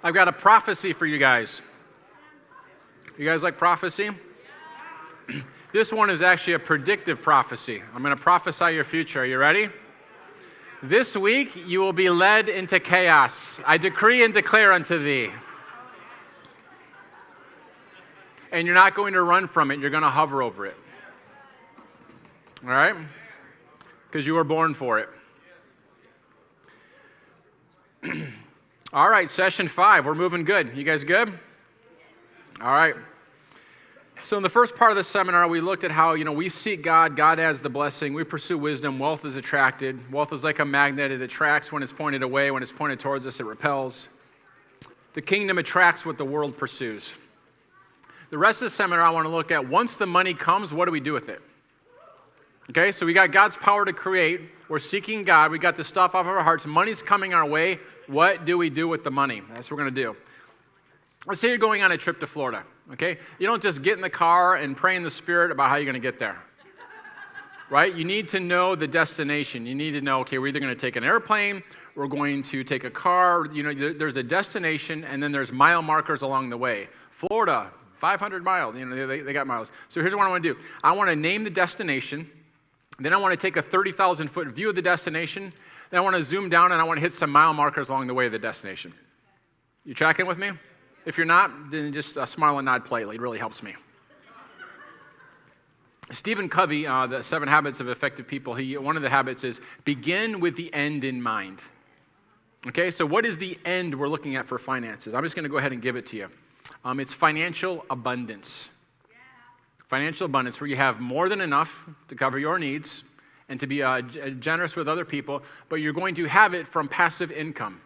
I've got a prophecy for you guys. You guys like prophecy? This one is actually a predictive prophecy. I'm going to prophesy your future. Are you ready? This week you will be led into chaos. I decree and declare unto thee. And you're not going to run from it. You're going to hover over it. All right? Because you were born for it. All right, session 5. We're moving good. You guys good? All right. So in the first part of the seminar, we looked at how, we seek God. God adds the blessing. We pursue wisdom. Wealth is attracted. Wealth is like a magnet. It attracts when it's pointed away. When it's pointed towards us, it repels. The kingdom attracts what the world pursues. The rest of the seminar, I want to look at once the money comes, what do we do with it? Okay, so we got God's power to create. We're seeking God. We got the stuff off of our hearts. Money's coming our way. What do we do with the money? That's what we're going to do. Let's say you're going on a trip to Florida, okay? You don't just get in the car and pray in the Spirit about how you're going to get there, right? You need to know the destination. You need to know, okay, we're either going to take an airplane, we're going to take a car. There's a destination, and then there's mile markers along the way. Florida, 500 miles. They got miles. So here's what I want to do. I want to name the destination. Then I want to take a 30,000-foot view of the destination. Then I want to zoom down, and I want to hit some mile markers along the way to the destination. You tracking with me? If you're not, then just smile and nod politely. It really helps me. Stephen Covey, the 7 Habits of Effective People, one of the habits is begin with the end in mind. Okay, so what is the end we're looking at for finances? I'm just going to go ahead and give it to you. It's financial abundance. Financial abundance, where you have more than enough to cover your needs and to be generous with other people, but you're going to have it from passive income.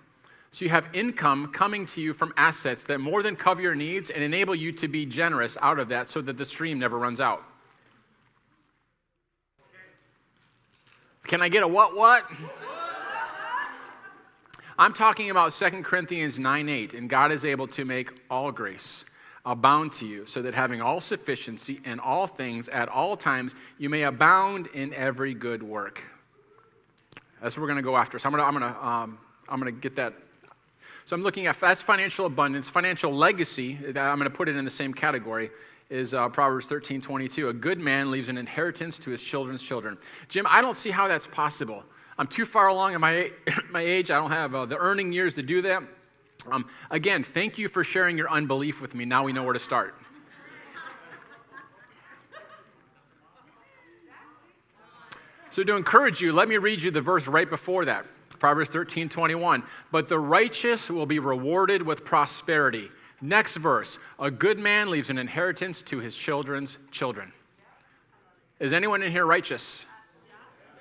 So you have income coming to you from assets that more than cover your needs and enable you to be generous out of that so that the stream never runs out. Can I get a what? I'm talking about 2 Corinthians 9:8, and God is able to make all grace abound to you, so that having all sufficiency in all things at all times, you may abound in every good work. That's what we're going to go after. So I'm going to get that. So I'm looking at, that's financial abundance. Financial legacy, I'm going to put it in the same category, is Proverbs 13:22. A good man leaves an inheritance to his children's children. Jim, I don't see how that's possible. I'm too far along in my age. I don't have the earning years to do that. Again, thank you for sharing your unbelief with me. Now we know where to start. So to encourage you, let me read you the verse right before that. Proverbs 13:21. But the righteous will be rewarded with prosperity. Next verse. A good man leaves an inheritance to his children's children. Is anyone in here righteous?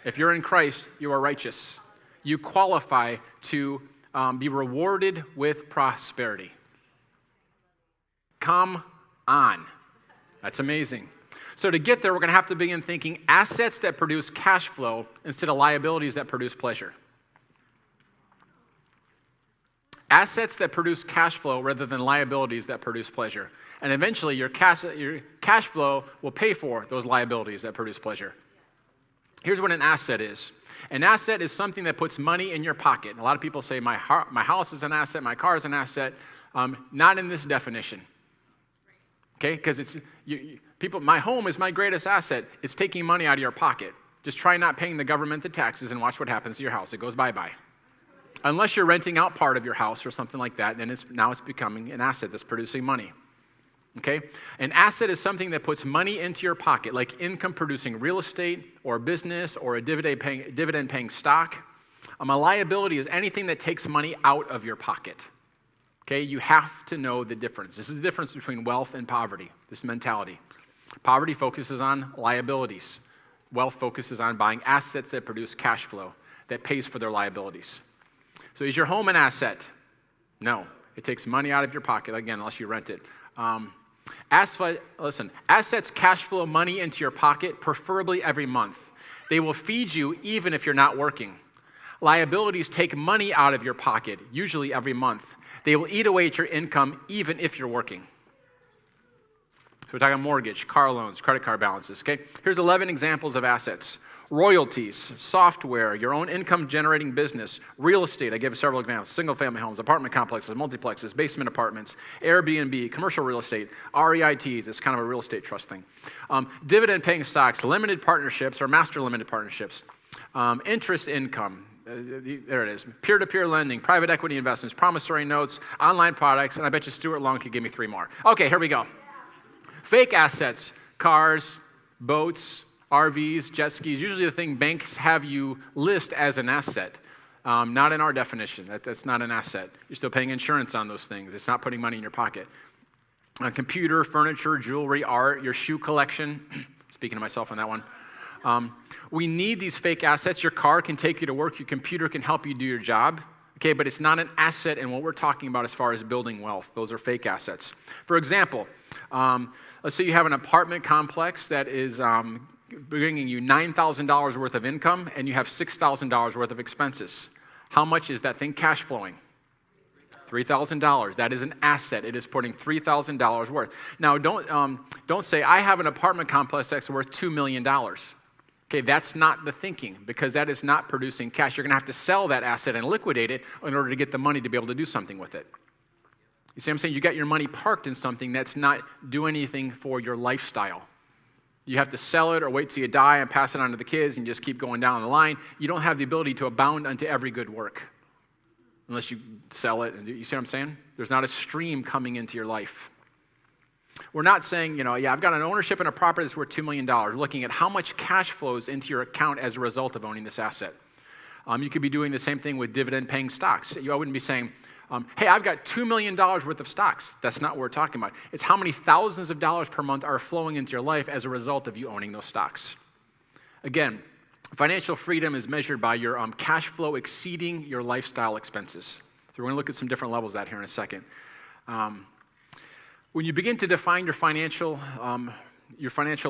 If you're in Christ, you are righteous. You qualify to be rewarded with prosperity. Come on. That's amazing. So to get there, we're going to have to begin thinking assets that produce cash flow instead of liabilities that produce pleasure. Assets that produce cash flow rather than liabilities that produce pleasure. And eventually your cash flow will pay for those liabilities that produce pleasure. Here's what an asset is. An asset is something that puts money in your pocket. A lot of people say, my house is an asset, my car is an asset. Not in this definition. Okay, because my home is my greatest asset. It's taking money out of your pocket. Just try not paying the government the taxes and watch what happens to your house. It goes bye-bye. Unless you're renting out part of your house or something like that, then now it's becoming an asset that's producing money. Okay? An asset is something that puts money into your pocket, like income-producing real estate or a business or a dividend-paying stock. A liability is anything that takes money out of your pocket. Okay? You have to know the difference. This is the difference between wealth and poverty, this mentality. Poverty focuses on liabilities. Wealth focuses on buying assets that produce cash flow that pays for their liabilities. So is your home an asset? No. It takes money out of your pocket, again, unless you rent it. Assets cash flow money into your pocket, preferably every month. They will feed you even if you're not working. Liabilities take money out of your pocket, usually every month. They will eat away at your income even if you're working. So we're talking mortgage, car loans, credit card balances, okay? Here's 11 examples of assets. royalties, software, your own income-generating business, real estate. I gave several examples: single-family homes, apartment complexes, multiplexes, basement apartments, Airbnb, commercial real estate, REITs. It's kind of a real estate trust thing. Dividend-paying stocks, limited partnerships or master limited partnerships, interest income. There it is. Peer-to-peer lending, private equity investments, promissory notes, online products, and I bet you Stuart Long could give me 3 more. Okay, here we go. Fake assets, cars, boats, RVs, jet skis, usually the thing banks have you list as an asset. Not in our definition. That's not an asset. You're still paying insurance on those things. It's not putting money in your pocket. Computer, furniture, jewelry, art, your shoe collection. Speaking to myself on that one. We need these fake assets. Your car can take you to work. Your computer can help you do your job. Okay, but it's not an asset in what we're talking about as far as building wealth. Those are fake assets. For example, let's say you have an apartment complex that is bringing you $9,000 worth of income and you have $6,000 worth of expenses. How much is that thing cash flowing? $3,000. That is an asset. It is putting $3,000 worth. Now, don't say, I have an apartment complex that's worth $2 million. Okay, that's not the thinking, because that is not producing cash. You're going to have to sell that asset and liquidate it in order to get the money to be able to do something with it. You see what I'm saying? You got your money parked in something that's not doing anything for your lifestyle. You have to sell it or wait till you die and pass it on to the kids and just keep going down the line. You don't have the ability to abound unto every good work unless you sell it. You see what I'm saying? There's not a stream coming into your life. We're not saying, I've got an ownership in a property that's worth $2 million. We're looking at how much cash flows into your account as a result of owning this asset. You could be doing the same thing with dividend-paying stocks. I wouldn't be saying, hey, I've got $2 million worth of stocks. That's not what we're talking about. It's how many thousands of dollars per month are flowing into your life as a result of you owning those stocks. Again, financial freedom is measured by your cash flow exceeding your lifestyle expenses. So we're going to look at some different levels of that here in a second. When you begin to define your financial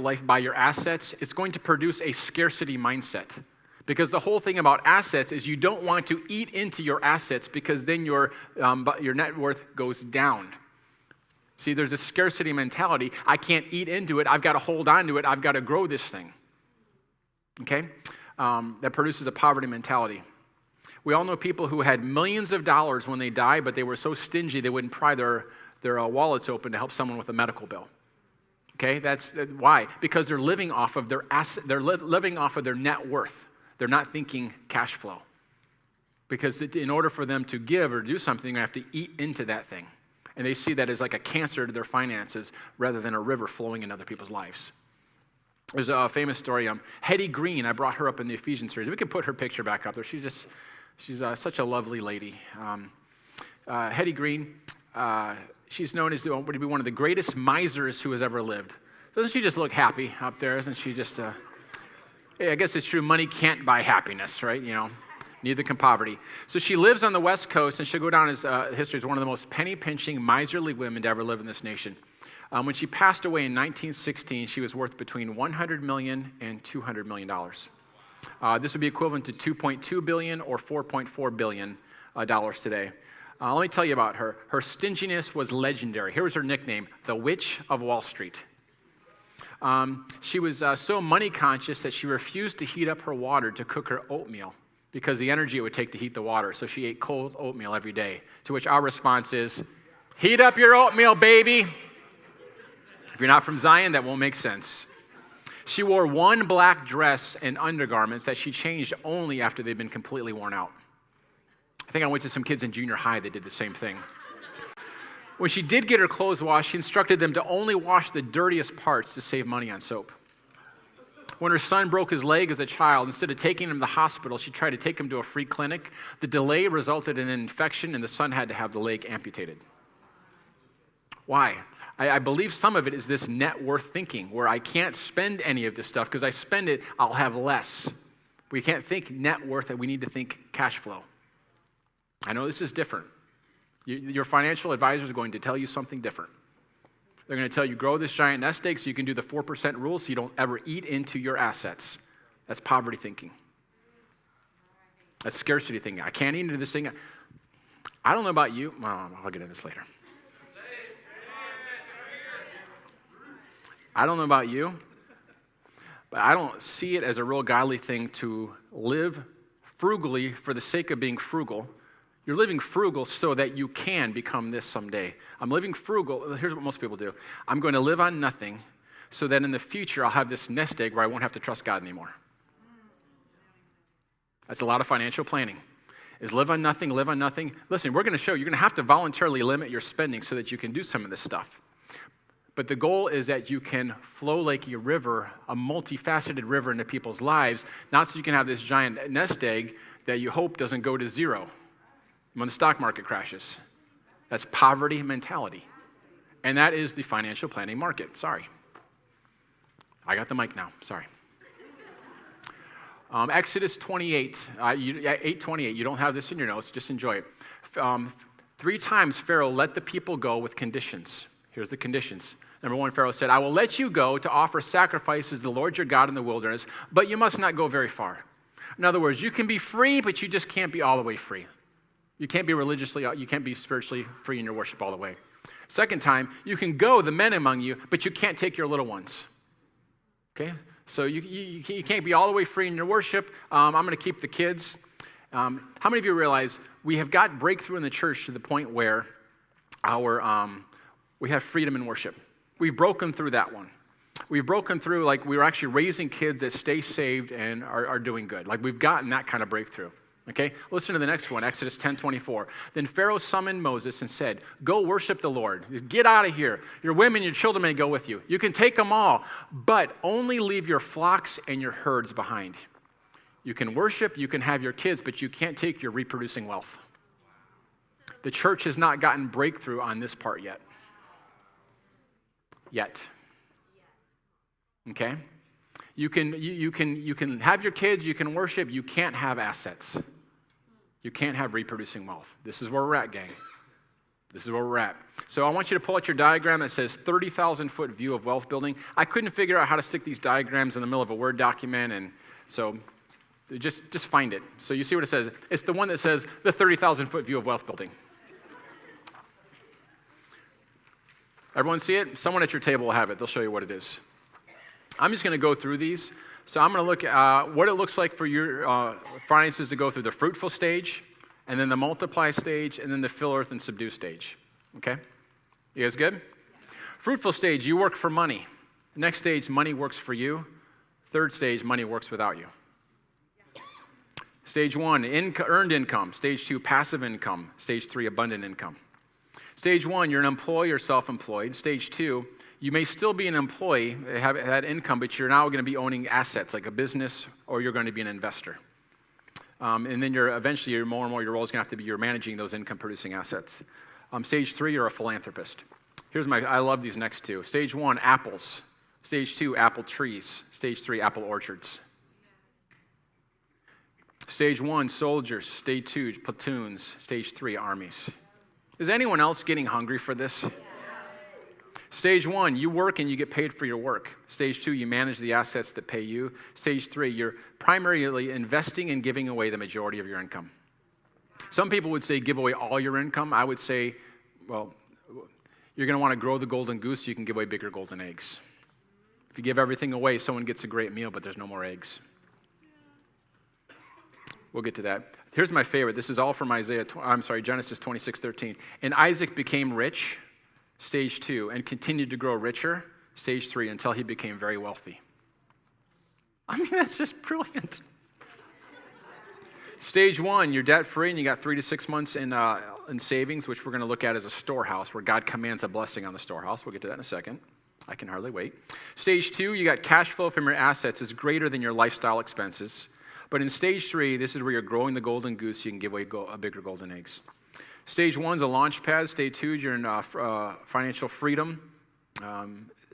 life by your assets, it's going to produce a scarcity mindset. Because the whole thing about assets is you don't want to eat into your assets, because then your net worth goes down. See, there's a scarcity mentality. I can't eat into it. I've got to hold on to it. I've got to grow this thing. Okay? That produces a poverty mentality. We all know people who had millions of dollars when they died, but they were so stingy they wouldn't pry their wallets open to help someone with a medical bill. Okay? That's why. Because they're living off of their asset. They're living off of their net worth. They're not thinking cash flow. Because in order for them to give or do something, they have to eat into that thing. And they see that as like a cancer to their finances rather than a river flowing in other people's lives. There's a famous story. Hedy Greene, I brought her up in the Ephesians series. We could put her picture back up there. She's such a lovely lady. Hedy Greene, she's known as to be one of the greatest misers who has ever lived. Doesn't she just look happy up there? Isn't she just... I guess it's true, money can't buy happiness, right? Neither can poverty. So she lives on the West Coast, and she'll go down as history as one of the most penny-pinching, miserly women to ever live in this nation. When she passed away in 1916, she was worth between $100 million and $200 million. This would be equivalent to $2.2 billion or $4.4 billion today. Let me tell you about her. Her stinginess was legendary. Here was her nickname, the Witch of Wall Street. She was so money conscious that she refused to heat up her water to cook her oatmeal because the energy it would take to heat the water. So she ate cold oatmeal every day, to which our response is, heat up your oatmeal, baby. If you're not from Zion, that won't make sense. She wore one black dress and undergarments that she changed only after they'd been completely worn out. I think I went to some kids in junior high that did the same thing. When she did get her clothes washed, she instructed them to only wash the dirtiest parts to save money on soap. When her son broke his leg as a child, instead of taking him to the hospital, she tried to take him to a free clinic. The delay resulted in an infection, and the son had to have the leg amputated. Why? I believe some of it is this net worth thinking, where I can't spend any of this stuff because I spend it, I'll have less. We can't think net worth, that we need to think cash flow. I know this is different. Your financial advisor is going to tell you something different. They're going to tell you, grow this giant nest egg so you can do the 4% rule so you don't ever eat into your assets. That's poverty thinking. That's scarcity thinking. I can't eat into this thing. I don't know about you. Well, I'll get into this later. I don't know about you, But I don't see it as a real godly thing to live frugally for the sake of being frugal. You're living frugal so that you can become this someday. I'm living frugal. Here's what most people do. I'm going to live on nothing so that in the future I'll have this nest egg where I won't have to trust God anymore. That's a lot of financial planning. Is live on nothing, live on nothing. Listen, we're going to show you're going to have to voluntarily limit your spending so that you can do some of this stuff. But the goal is that you can flow like a river, a multifaceted river into people's lives, not so you can have this giant nest egg that you hope doesn't go to zero when the stock market crashes. That's poverty mentality. And that is the financial planning market. Sorry. I got the mic now. Sorry. Exodus 28, 8:28. You don't have this in your notes. Just enjoy it. 3 times Pharaoh let the people go with conditions. Here's the conditions. Number 1, Pharaoh said, I will let you go to offer sacrifices to the Lord your God in the wilderness, but you must not go very far. In other words, you can be free, but you just can't be all the way free. You can't be spiritually free in your worship all the way. Second time, you can go, the men among you, but you can't take your little ones. Okay? So you can't be all the way free in your worship. I'm going to keep the kids. How many of you realize we have got breakthrough in the church to the point where we have freedom in worship? We've broken through that one. We've broken through, like, we're actually raising kids that stay saved and are doing good. Like, we've gotten that kind of breakthrough. Okay? Listen to the next one, Exodus 10:24. Then Pharaoh summoned Moses and said, go worship the Lord. Get out of here. Your women, your children may go with you. You can take them all, but only leave your flocks and your herds behind. You can worship, you can have your kids, but you can't take your reproducing wealth. The church has not gotten breakthrough on this part yet. Okay? You can have your kids, you can worship, you can't have assets. You can't have reproducing wealth. This is where we're at, gang. This is where we're at. So I want you to pull out your diagram that says 30,000-foot view of wealth building. I couldn't figure out how to stick these diagrams in the middle of a Word document, and so just find it. So you see what it says. It's the one that says the 30,000-foot view of wealth building. Everyone see it? Someone at your table will have it. They'll show you what it is. I'm just going to go through these. So I'm going to look at what it looks like for your finances to go through the fruitful stage, and then the multiply stage, and then the fill earth and subdue stage. Okay? You guys good? Fruitful stage, you work for money. Next stage, money works for you. Third stage, money works without you. Stage 1, earned income. Stage 2, passive income. Stage 3, abundant income. Stage 1, you're an employee or self-employed. Stage 2, you may still be an employee, have that income, but you're now going to be owning assets like a business, or you're going to be an investor. And then eventually more and more your role is going to have to be you're managing those income-producing assets. Stage 3, you're a philanthropist. I love these next two. Stage 1, apples. Stage 2, apple trees. Stage 3, apple orchards. Stage 1, soldiers. Stage 2, platoons. Stage 3, armies. Is anyone else getting hungry for this? Stage 1, you work and you get paid for your work. Stage 2, you manage the assets that pay you. Stage 3, you're primarily investing and giving away the majority of your income. Some people would say give away all your income. I would say, well, you're going to want to grow the golden goose so you can give away bigger golden eggs. If you give everything away, someone gets a great meal, but there's no more eggs. We'll get to that. Here's my favorite. This is all from Genesis 26:13. And Isaac became rich, stage 2, and continued to grow richer, stage 3, until he became very wealthy. I mean, that's just brilliant. Stage 1, you're debt-free, and you got 3 to 6 months in savings, which we're going to look at as a storehouse, where God commands a blessing on the storehouse. We'll get to that in a second. I can hardly wait. Stage 2, you got cash flow from your assets is greater than your lifestyle expenses. But in stage 3, this is where you're growing the golden goose so you can give away bigger golden eggs. Stage 1 is a launch pad. Stage 2, you're in financial freedom.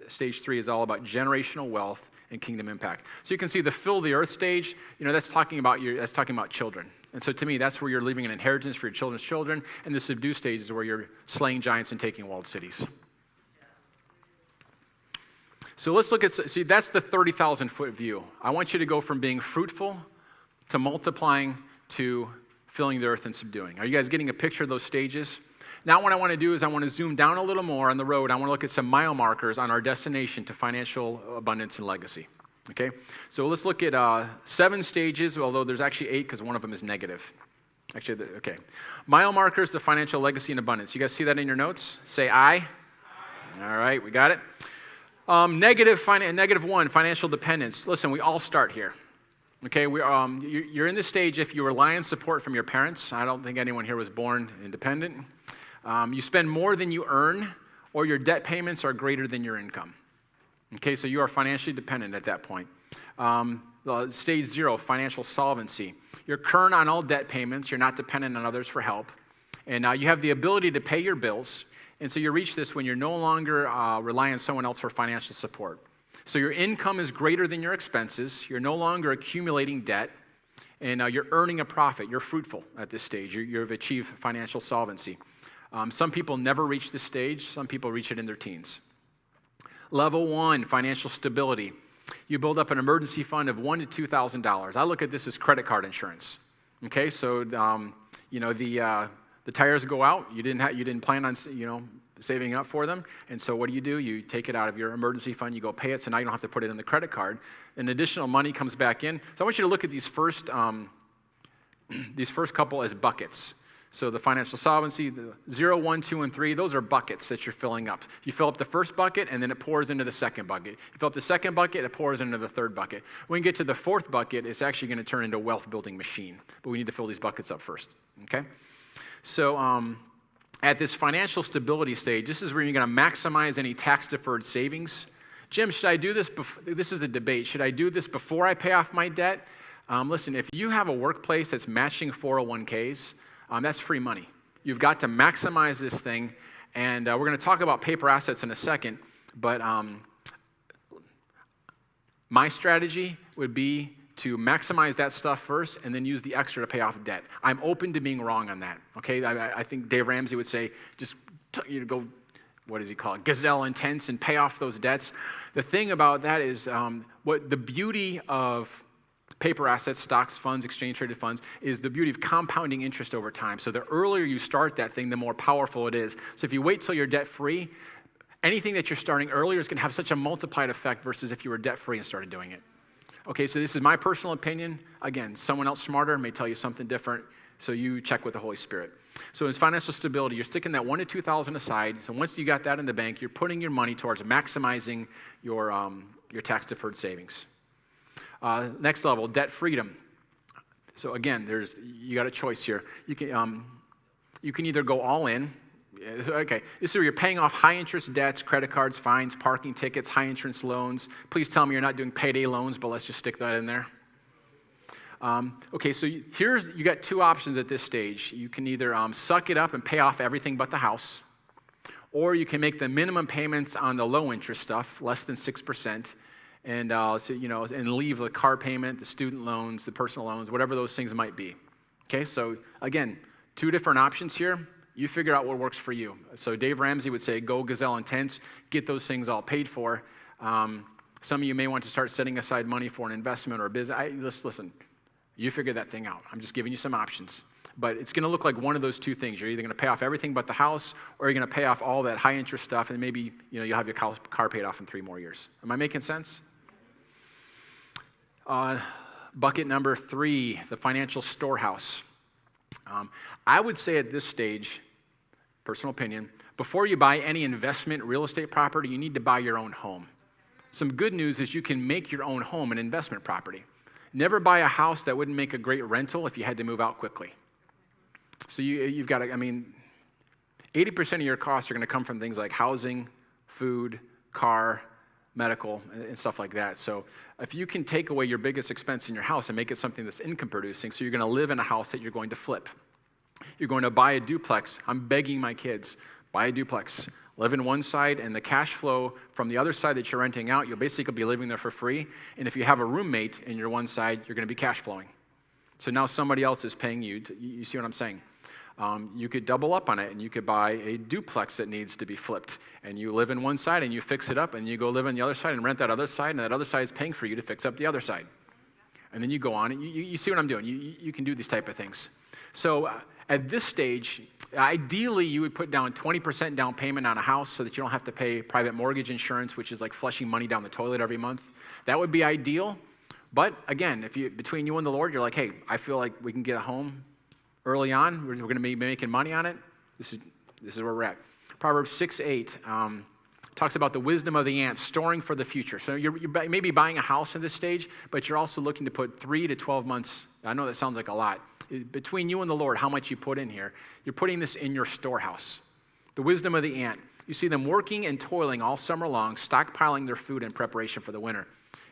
Stage 3 is all about generational wealth and kingdom impact. So you can see the fill the earth stage. That's talking about children. And so to me, that's where you're leaving an inheritance for your children's children. And the subdue stage is where you're slaying giants and taking walled cities. So let's look at, that's the 30,000-foot view. I want you to go from being fruitful to multiplying to filling the earth and subduing. Are you guys getting a picture of those stages? Now what I want to do is I want to zoom down a little more on the road. I want to look at some mile markers on our destination to financial abundance and legacy. Okay, so let's look at 7 stages, although there's actually 8 because one of them is negative. Actually, okay. Mile markers, the financial legacy and abundance. You guys see that in your notes? Say aye. Aye. All right, we got it. Negative 1, financial dependence. Listen, we all start here. Okay, you're in this stage if you rely on support from your parents. I don't think anyone here was born independent. You spend more than you earn, or your debt payments are greater than your income. Okay, so you are financially dependent at that point. Stage 0, financial solvency. You're current on all debt payments. You're not dependent on others for help. And you have the ability to pay your bills. And so you reach this when you're no longer relying on someone else for financial support. So your income is greater than your expenses. You're no longer accumulating debt. And you're earning a profit. You're fruitful at this stage. You've achieved financial solvency. Some people never reach this stage. Some people reach it in their teens. Level 1, financial stability. You build up an emergency fund of $1,000 to $2,000. I look at this as credit card insurance. Okay, so the tires go out. You didn't plan on saving up for them, and so what do? You take it out of your emergency fund. You go pay it, so now you don't have to put it in the credit card. And additional money comes back in. So I want you to look at these first couple as buckets. So the financial solvency, the 0, 1, 2, and 3, those are buckets that you're filling up. You fill up the first bucket, and then it pours into the second bucket. You fill up the second bucket, it pours into the third bucket. When you get to the fourth bucket, it's actually going to turn into a wealth-building machine. But we need to fill these buckets up first, okay? So at this financial stability stage, this is where you're going to maximize any tax-deferred savings. Jim, should I do this? This is a debate. Should I do this before I pay off my debt? Listen, if you have a workplace that's matching 401ks, that's free money. You've got to maximize this thing, and we're going to talk about paper assets in a second, but my strategy would be to maximize that stuff first and then use the extra to pay off debt. I'm open to being wrong on that, okay? I think Dave Ramsey would say, just go, what does he call it, gazelle intense and pay off those debts. The thing about that is what the beauty of paper assets, stocks, funds, exchange-traded funds, is the beauty of compounding interest over time. So the earlier you start that thing, the more powerful it is. So if you wait till you're debt-free, anything that you're starting earlier is going to have such a multiplied effect versus if you were debt-free and started doing it. Okay, so this is my personal opinion. Again, someone else smarter may tell you something different, so you check with the Holy Spirit. So in financial stability, you're sticking that $1,000 to $2,000 aside. So once you got that in the bank, you're putting your money towards maximizing your tax-deferred savings. Next level, debt freedom. So again, you got a choice here. You can either go all in. Okay, this is where you're paying off high-interest debts, credit cards, fines, parking tickets, high-interest loans. Please tell me you're not doing payday loans, but let's just stick that in there. Okay, so you got 2 options at this stage. You can either suck it up and pay off everything but the house, or you can make the minimum payments on the low-interest stuff, less than 6%, and leave the car payment, the student loans, the personal loans, whatever those things might be. Okay, so again, 2 different options here. You figure out what works for you. So Dave Ramsey would say, go gazelle intense, get those things all paid for. Some of you may want to start setting aside money for an investment or a business. Listen, you figure that thing out. I'm just giving you some options. But it's going to look like one of those 2 things. You're either going to pay off everything but the house, or you're going to pay off all that high-interest stuff, and maybe you'll have your car paid off in 3 more years. Am I making sense? Bucket number 3, the financial storehouse. I would say at this stage, personal opinion, before you buy any investment real estate property, you need to buy your own home. Some good news is you can make your own home an investment property. Never buy a house that wouldn't make a great rental if you had to move out quickly. So you've got to, 80% of your costs are going to come from things like housing, food, car, medical, and stuff like that. So if you can take away your biggest expense in your house and make it something that's income producing, so you're going to live in a house that you're going to flip. You're going to buy a duplex. I'm begging my kids, buy a duplex. Live in one side, and the cash flow from the other side that you're renting out, you'll basically be living there for free. And if you have a roommate in your one side, you're going to be cash flowing. So now somebody else is paying you. You see what I'm saying? You could double up on it, and you could buy a duplex that needs to be flipped. And you live in one side, and you fix it up, and you go live on the other side and rent that other side, and that other side is paying for you to fix up the other side. And then you go on, and you see what I'm doing. You can do these type of things. So At this stage, ideally, you would put down 20% down payment on a house so that you don't have to pay private mortgage insurance, which is like flushing money down the toilet every month. That would be ideal. But again, between you and the Lord, you're like, hey, I feel like we can get a home early on. We're going to be making money on it. This is where we're at. Proverbs 6:8 talks about the wisdom of the ant, storing for the future. So you're maybe buying a house at this stage, but you're also looking to put 3 to 12 months. I know that sounds like a lot. Between you and the Lord, how much you put in here, you're putting this in your storehouse. The wisdom of the ant. You see them working and toiling all summer long, stockpiling their food in preparation for the winter.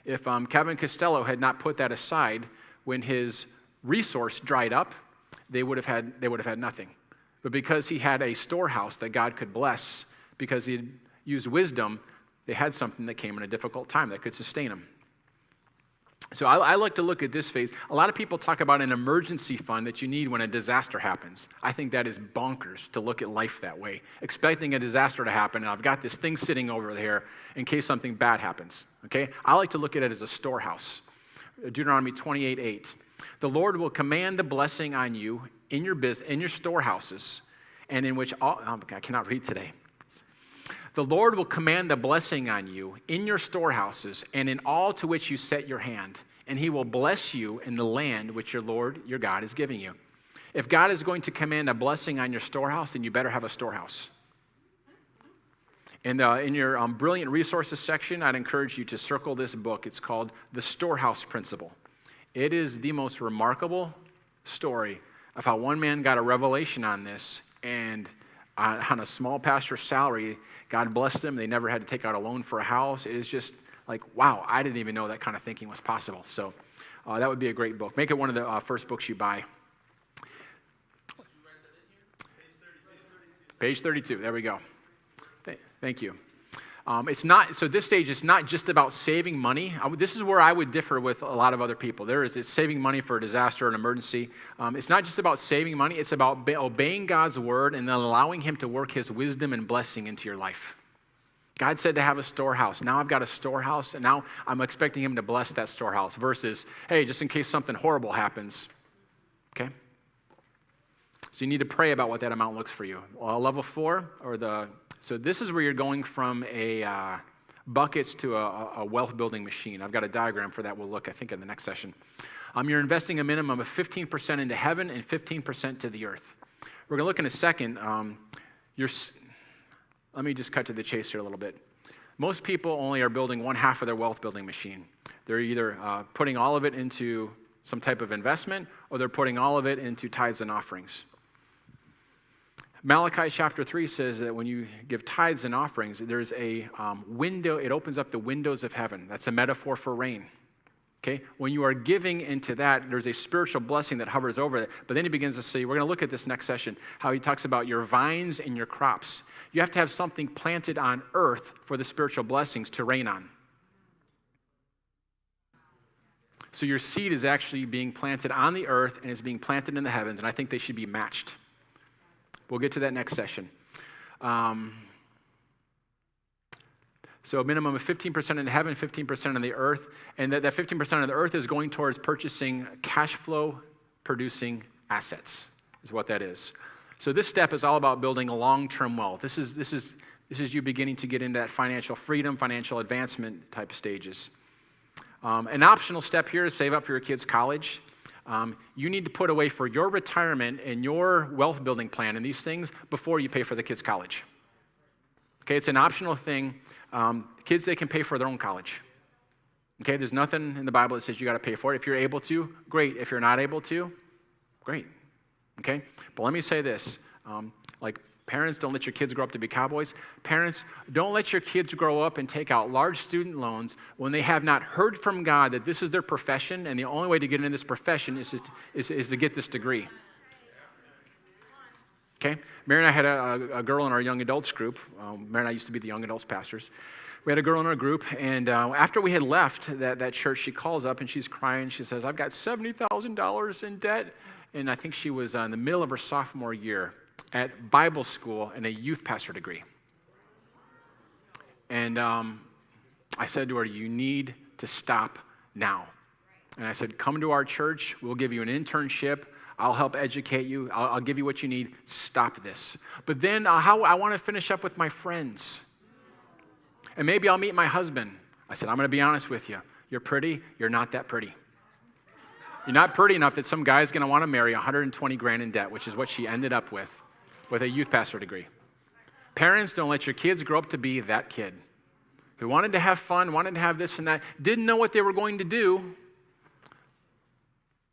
If Kevin Costello had not put that aside when his resource dried up, they would have had nothing. But because he had a storehouse that God could bless, because he had used wisdom, they had something that came in a difficult time that could sustain them. So I like to look at this phase. A lot of people talk about an emergency fund that you need when a disaster happens. I think that is bonkers to look at life that way, expecting a disaster to happen, and I've got this thing sitting over there in case something bad happens. Okay? I like to look at it as a storehouse. Deuteronomy 28:8. The Lord will command the blessing on you in your storehouses, and in which all, I cannot read today. The Lord will command the blessing on you in your storehouses and in all to which you set your hand, and he will bless you in the land which your Lord, your God, is giving you. If God is going to command a blessing on your storehouse, then you better have a storehouse. And in your brilliant resources section, I'd encourage you to circle this book. It's called The Storehouse Principle. It is the most remarkable story of how one man got a revelation on this, and on a small pastor's salary, God blessed them. They never had to take out a loan for a house. It is just like, wow, I didn't even know that kind of thinking was possible. So that would be a great book. Make it one of the first books you buy. Page 32. There we go. Thank you. This stage, it's not just about saving money. This is where I would differ with a lot of other people. It's saving money for a disaster, an emergency. It's not just about saving money. It's about obeying God's word and then allowing him to work his wisdom and blessing into your life. God said to have a storehouse. Now I've got a storehouse, and now I'm expecting him to bless that storehouse versus, hey, just in case something horrible happens. Okay? So you need to pray about what that amount looks for you. Well, level 4, so this is where you're going from a buckets to a wealth building machine. I've got a diagram for that we'll look, I think, in the next session. You're investing a minimum of 15% into heaven and 15% to the earth. We're going to look in a second. Let me just cut to the chase here a little bit. Most people only are building one half of their wealth building machine. They're either putting all of it into some type of investment, or they're putting all of it into tithes and offerings. Malachi chapter 3 says that when you give tithes and offerings, there's a window, it opens up the windows of heaven. That's a metaphor for rain. Okay? When you are giving into that, there's a spiritual blessing that hovers over it. But then he begins to say, we're going to look at this next session, how he talks about your vines and your crops. You have to have something planted on earth for the spiritual blessings to rain on. So your seed is actually being planted on the earth and is being planted in the heavens, and I think they should be matched. We'll get to that next session. So a minimum of 15% in heaven, 15% on the earth, and that 15% of the earth is going towards purchasing cash flow producing assets, is what that is. So this step is all about building a long-term wealth. This is you beginning to get into that financial freedom, financial advancement type of stages. An optional step here is save up for your kids' college. You need to put away for your retirement and your wealth building plan and these things before you pay for the kids' college. Okay, it's an optional thing. Kids, they can pay for their own college. Okay, there's nothing in the Bible that says you got to pay for it. If you're able to, great. If you're not able to, great. Okay, but let me say this. Parents, don't let your kids grow up to be cowboys. Parents, don't let your kids grow up and take out large student loans when they have not heard from God that this is their profession, and the only way to get into this profession is to get this degree. Okay? Mary and I had a girl in our young adults group. Mary and I used to be the young adults pastors. We had a girl in our group, and after we had left that church, she calls up and she's crying. She says, I've got $70,000 in debt. And I think she was in the middle of her sophomore year at Bible school and a youth pastor degree. And I said to her, you need to stop now. And I said, come to our church. We'll give you an internship. I'll help educate you. I'll give you what you need. Stop this. But then I want to finish up with my friends. And maybe I'll meet my husband. I said, I'm going to be honest with you. You're pretty. You're not that pretty. You're not pretty enough that some guy's going to want to marry 120 grand in debt, which is what she ended up with a youth pastor degree. Parents, don't let your kids grow up to be that kid who wanted to have fun, wanted to have this and that, didn't know what they were going to do.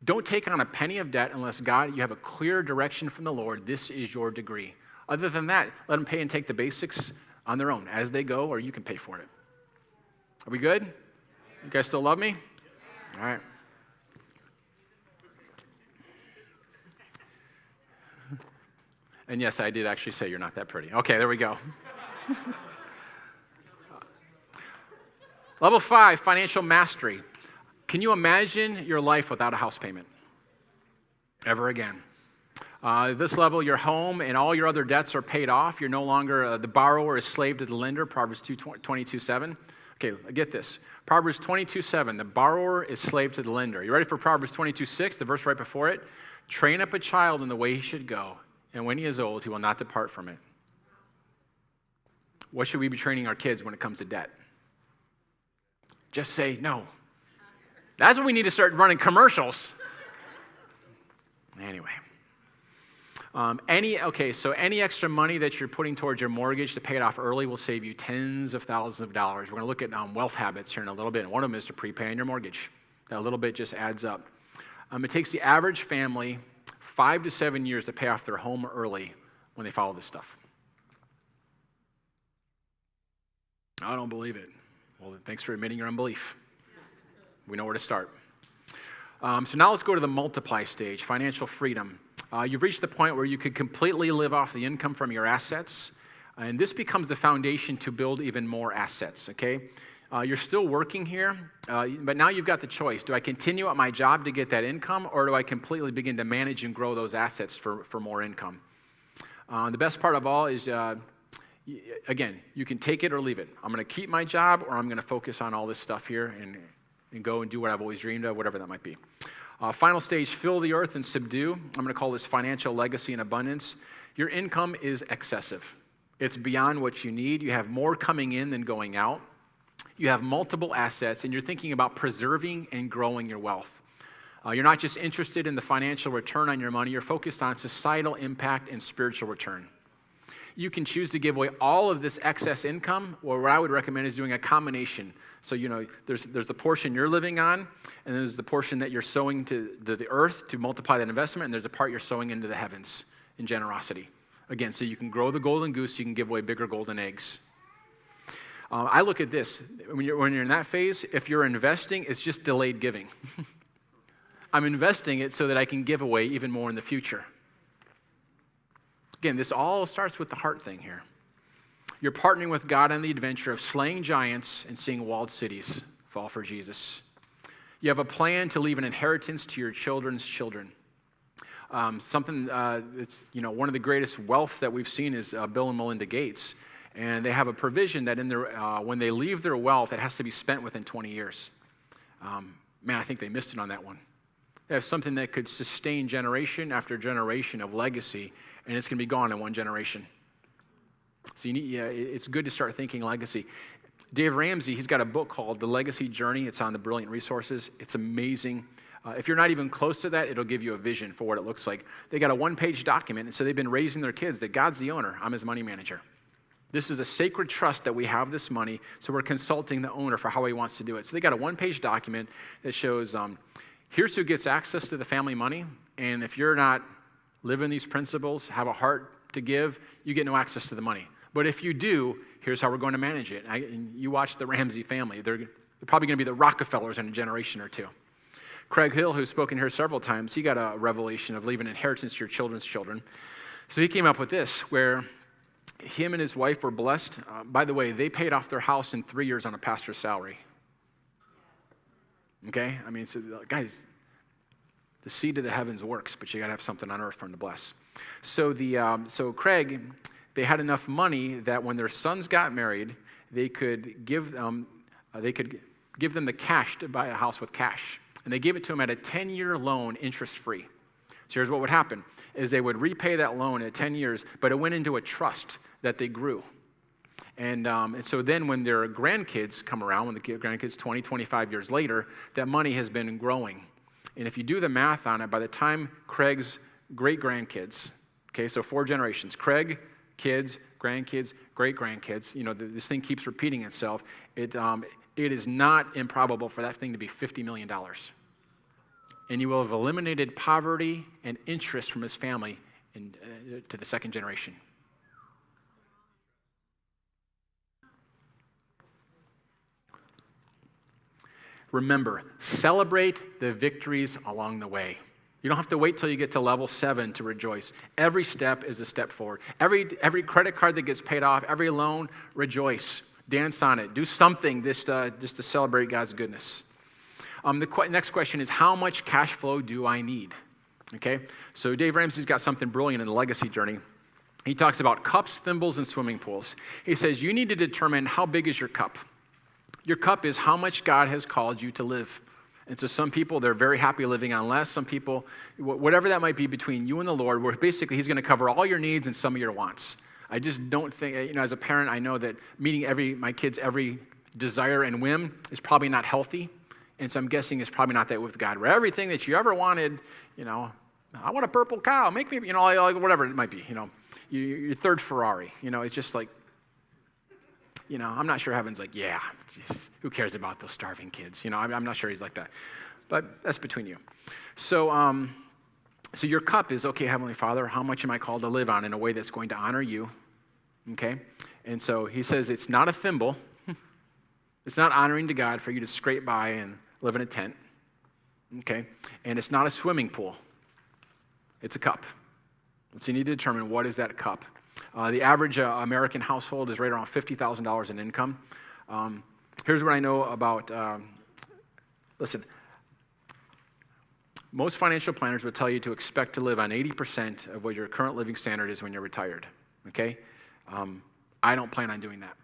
Don't take on a penny of debt unless, God, you have a clear direction from the Lord. This is your degree. Other than that, let them pay and take the basics on their own as they go, or you can pay for it. Are we good? You guys still love me? All right. And yes, I did actually say you're not that pretty. Okay, there we go. Level 5, financial mastery. Can you imagine your life without a house payment? Ever again. This level, your home and all your other debts are paid off. You're no longer the borrower is slave to the lender, Proverbs 22:7. Okay, get this. Proverbs 22:7, the borrower is slave to the lender. You ready for Proverbs 22:6, the verse right before it? Train up a child in the way he should go, and when he is old, he will not depart from it. What should we be training our kids when it comes to debt? Just say no. That's when we need to start running commercials. Anyway. Any extra money that you're putting towards your mortgage to pay it off early will save you tens of thousands of dollars. We're going to look at wealth habits here in a little bit. And one of them is to prepay on your mortgage. That little bit just adds up. It takes the average family 5 to 7 years to pay off their home early when they follow this stuff. I don't believe it. Well, thanks for admitting your unbelief. We know where to start. So now let's go to the multiply stage, financial freedom. You've reached the point where you could completely live off the income from your assets, and this becomes the foundation to build even more assets, okay? You're still working here, but now you've got the choice. Do I continue at my job to get that income, or do I completely begin to manage and grow those assets for more income? The best part of all is, again, you can take it or leave it. I'm going to keep my job, or I'm going to focus on all this stuff here and go and do what I've always dreamed of, whatever that might be. Final stage, fill the earth and subdue. I'm going to call this financial legacy and abundance. Your income is excessive. It's beyond what you need. You have more coming in than going out. You have multiple assets, and you're thinking about preserving and growing your wealth. You're not just interested in the financial return on your money. You're focused on societal impact and spiritual return. You can choose to give away all of this excess income, or what I would recommend is doing a combination. So, there's the portion you're living on, and there's the portion that you're sowing to the earth to multiply that investment, and there's a part you're sowing into the heavens in generosity. Again, so you can grow the golden goose, you can give away bigger golden eggs. I look at this. When you're in that phase, if you're investing, it's just delayed giving. I'm investing it so that I can give away even more in the future. Again, this all starts with the heart thing here. You're partnering with God on the adventure of slaying giants and seeing walled cities fall for Jesus. You have a plan to leave an inheritance to your children's children. Something that's one of the greatest wealth that we've seen is Bill and Melinda Gates, and they have a provision that in their when they leave their wealth, it has to be spent within 20 years. I think they missed it on that one. They have something that could sustain generation after generation of legacy, and it's going to be gone in one generation. So it's good to start thinking legacy. Dave Ramsey, he's got a book called The Legacy Journey. It's on the Brilliant Resources. It's amazing. If you're not even close to that, it'll give you a vision for what it looks like. They got a one-page document, and so they've been raising their kids that God's the owner. I'm his money manager. This is a sacred trust that we have this money, so we're consulting the owner for how he wants to do it. So they got a one-page document that shows here's who gets access to the family money, and if you're not living these principles, have a heart to give, you get no access to the money. But if you do, here's how we're going to manage it. And you watch the Ramsey family. They're probably going to be the Rockefellers in a generation or two. Craig Hill, who's spoken here several times, he got a revelation of leaving inheritance to your children's children. So he came up with this, where him and his wife were blessed. By the way, they paid off their house in 3 years on a pastor's salary. Okay? So guys, the seed of the heavens works, but you got to have something on earth for him to bless. So Craig, they had enough money that when their sons got married, they could give them the cash to buy a house with cash. And they gave it to him at a 10-year loan, interest-free. So here's what would happen, is they would repay that loan at 10 years, but it went into a trust that they grew. And so then when their grandkids come around, when the grandkids 20, 25 years later, that money has been growing. And if you do the math on it, by the time Craig's great-grandkids, okay, so 4 generations, Craig, kids, grandkids, great-grandkids, this thing keeps repeating itself. It is not improbable for that thing to be $50 million. And you will have eliminated poverty and interest from his family to the second generation. Remember, celebrate the victories along the way. You don't have to wait till you get to level 7 to rejoice. Every step is a step forward. Every credit card that gets paid off, every loan, rejoice. Dance on it. Do something just to celebrate God's goodness. The next question is, how much cash flow do I need? Okay, so Dave Ramsey's got something brilliant in the legacy journey. He talks about cups, thimbles, and swimming pools. He says you need to determine how big is your cup. Your cup is how much God has called you to live. And so some people, they're very happy living on less. Some people, whatever that might be between you and the Lord, where basically he's going to cover all your needs and some of your wants. I just don't think, as a parent, I know that meeting my kids' every desire and whim is probably not healthy. And so I'm guessing it's probably not that with God, where everything that you ever wanted, I want a purple cow, make me, like whatever it might be, your third Ferrari, it's just like, I'm not sure heaven's like, yeah, geez, who cares about those starving kids? I'm not sure he's like that. But that's between you. So your cup is, okay, Heavenly Father, how much am I called to live on in a way that's going to honor you? Okay? And so he says it's not a thimble. It's not honoring to God for you to scrape by and live in a tent. Okay? And it's not a swimming pool. It's a cup. So you need to determine what is that cup. The average American household is right around $50,000 in income. Here's what I know about, listen, most financial planners would tell you to expect to live on 80% of what your current living standard is when you're retired, okay? I don't plan on doing that.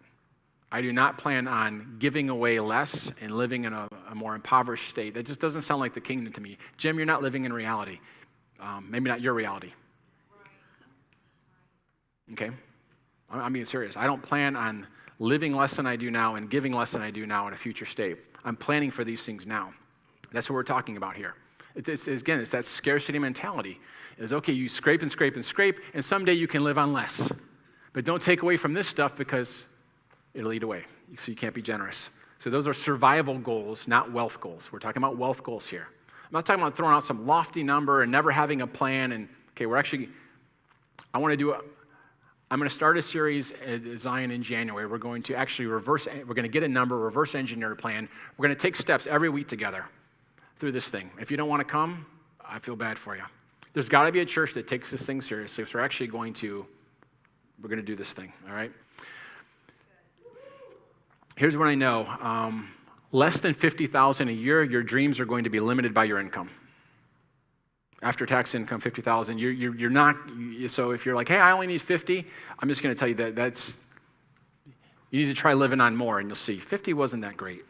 I do not plan on giving away less and living in a more impoverished state. That just doesn't sound like the kingdom to me. Jim, you're not living in reality. Maybe not your reality. Okay? I'm being serious. I don't plan on living less than I do now and giving less than I do now in a future state. I'm planning for these things now. That's what we're talking about here. It's that scarcity mentality. It's okay, you scrape and scrape and scrape, and someday you can live on less. But don't take away from this stuff because it'll eat away. So you can't be generous. So those are survival goals, not wealth goals. We're talking about wealth goals here. I'm not talking about throwing out some lofty number and never having a plan. And okay, I'm going to start a series at Zion in January. We're going to actually we're going to get a number, reverse engineer a plan. We're going to take steps every week together through this thing. If you don't want to come, I feel bad for you. There's got to be a church that takes this thing seriously. So we're going to do this thing, all right? Here's what I know. Less than $50,000 a year, your dreams are going to be limited by your income. After tax income, $50,000, you're not, so if you're like, hey, I only need 50, I'm just going to tell you you need to try living on more, and you'll see 50 wasn't that great.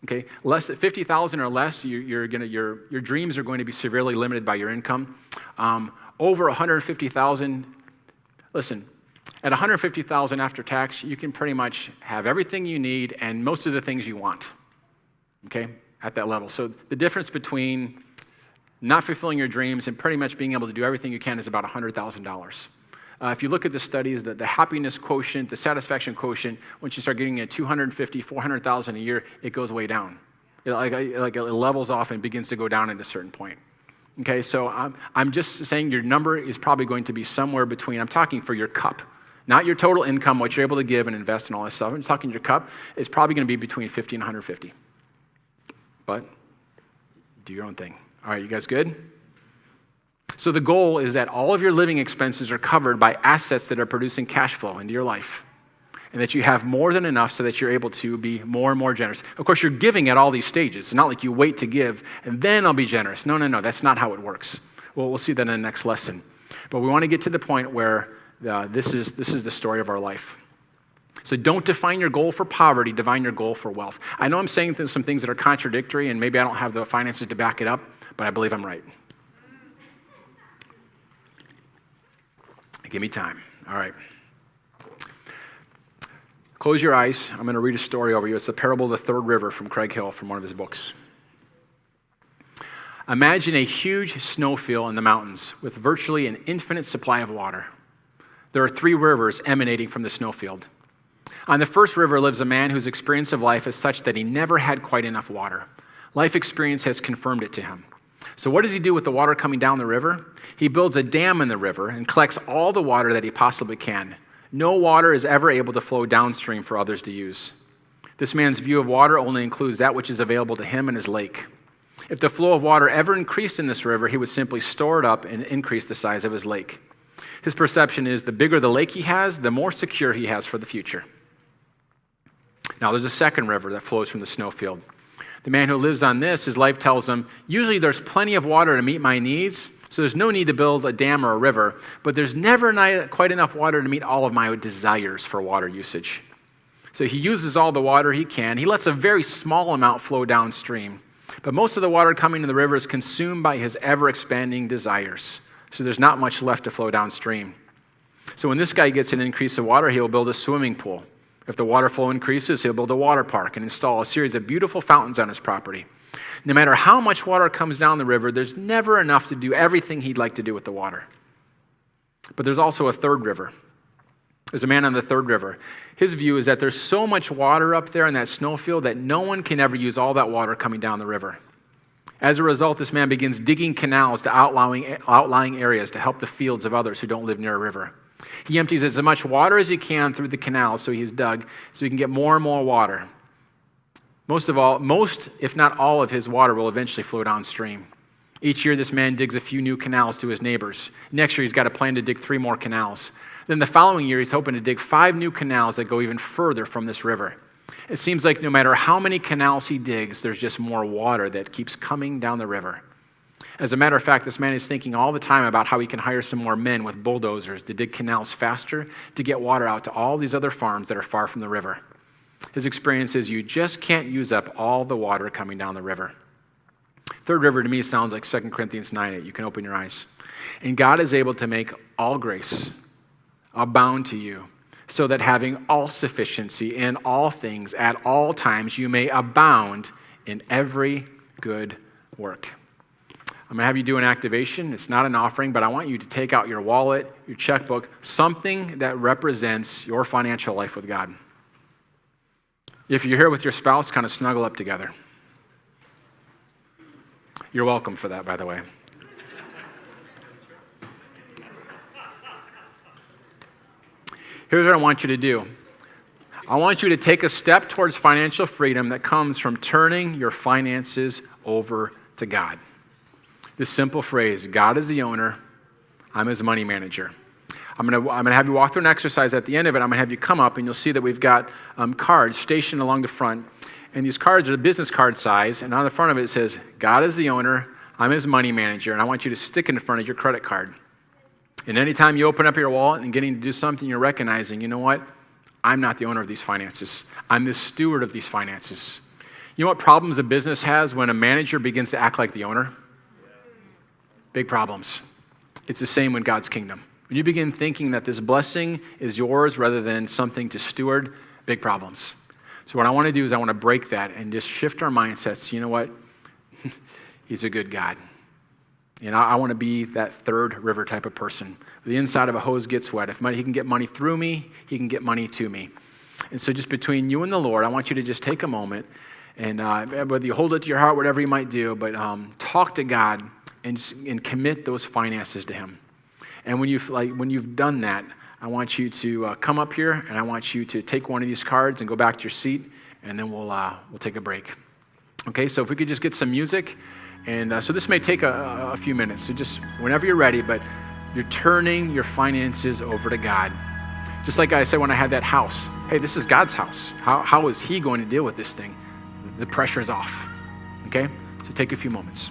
Okay, less than 50,000 or less, your dreams are going to be severely limited by your income. Over 150,000, listen, at 150,000 after tax, you can pretty much have everything you need and most of the things you want. Okay, at that level. So the difference between not fulfilling your dreams and pretty much being able to do everything you can is about $100,000. If you look at the studies, the happiness quotient, the satisfaction quotient, once you start getting at 250, 400,000 a year, it goes way down. It levels off and begins to go down at a certain point. Okay, so I'm just saying your number is probably going to be somewhere between, I'm talking for your cup, not your total income, what you're able to give and invest and all that stuff. I'm talking your cup. It's probably going to be between 50 and 150. But do your own thing. All right, you guys good? So the goal is that all of your living expenses are covered by assets that are producing cash flow into your life, and that you have more than enough so that you're able to be more and more generous. Of course, you're giving at all these stages. It's not like you wait to give, and then I'll be generous. No, that's not how it works. Well, we'll see that in the next lesson. But we want to get to the point where this is the story of our life. So don't define your goal for poverty, define your goal for wealth. I know I'm saying some things that are contradictory, and maybe I don't have the finances to back it up, but I believe I'm right. Give me time. All right. Close your eyes. I'm going to read a story over you. It's the parable of the third river from Craig Hill from one of his books. Imagine a huge snowfield in the mountains with virtually an infinite supply of water. There are 3 rivers emanating from the snowfield. On the first river lives a man whose experience of life is such that he never had quite enough water. Life experience has confirmed it to him. So what does he do with the water coming down the river? He builds a dam in the river and collects all the water that he possibly can. No water is ever able to flow downstream for others to use. This man's view of water only includes that which is available to him and his lake. If the flow of water ever increased in this river, he would simply store it up and increase the size of his lake. His perception is the bigger the lake he has, the more secure he has for the future. Now, there's a second river that flows from the snowfield. The man who lives on this, his life tells him, usually there's plenty of water to meet my needs, so there's no need to build a dam or a river, but there's never quite enough water to meet all of my desires for water usage. So he uses all the water he can. He lets a very small amount flow downstream, but most of the water coming to the river is consumed by his ever-expanding desires, so there's not much left to flow downstream. So when this guy gets an increase of water, he'll build a swimming pool. If the water flow increases, he'll build a water park and install a series of beautiful fountains on his property. No matter how much water comes down the river, there's never enough to do everything he'd like to do with the water. But there's also a third river. There's a man on the third river. His view is that there's so much water up there in that snowfield that no one can ever use all that water coming down the river. As a result, this man begins digging canals to outlying areas to help the fields of others who don't live near a river. He empties as much water as he can through the canals so he's dug so he can get more and more water. Most, if not all, of his water will eventually flow downstream. Each year, this man digs a few new canals to his neighbors. Next year, he's got a plan to dig 3 more canals. Then the following year, he's hoping to dig 5 new canals that go even further from this river. It seems like no matter how many canals he digs, there's just more water that keeps coming down the river. As a matter of fact, this man is thinking all the time about how he can hire some more men with bulldozers to dig canals faster to get water out to all these other farms that are far from the river. His experience is you just can't use up all the water coming down the river. Third river to me sounds like 2 Corinthians 9:8. You can open your eyes. And God is able to make all grace abound to you, so that having all sufficiency in all things at all times, you may abound in every good work. I'm going to have you do an activation. It's not an offering, but I want you to take out your wallet, your checkbook, something that represents your financial life with God. If you're here with your spouse, kind of snuggle up together. You're welcome for that, by the way. Here's what I want you to do. I want you to take a step towards financial freedom that comes from turning your finances over to God. This simple phrase, God is the owner, I'm his money manager. I'm going to have you walk through an exercise. At the end of it, I'm going to have you come up, and you'll see that we've got cards stationed along the front. And these cards are the business card size, and on the front of it says, God is the owner, I'm his money manager, and I want you to stick it in front of your credit card. And anytime you open up your wallet and getting to do something, you're recognizing, you know what? I'm not the owner of these finances. I'm the steward of these finances. You know what problems a business has when a manager begins to act like the owner? Big problems. It's the same in God's kingdom. When you begin thinking that this blessing is yours rather than something to steward, big problems. So what I want to do is I want to break that and just shift our mindsets. You know what? He's a good God. And I want to be that third river type of person. The inside of a hose gets wet. If he can get money through me, he can get money to me. And so just between you and the Lord, I want you to just take a moment and whether you hold it to your heart, whatever you might do, but talk to God and commit those finances to him. And when you've done that, I want you to come up here, and I want you to take one of these cards and go back to your seat, and then we'll take a break. Okay, so if we could just get some music, and so this may take a few minutes, so just whenever you're ready, but you're turning your finances over to God. Just like I said when I had that house. Hey, this is God's house. How is he going to deal with this thing? The pressure's off. Okay, so take a few moments.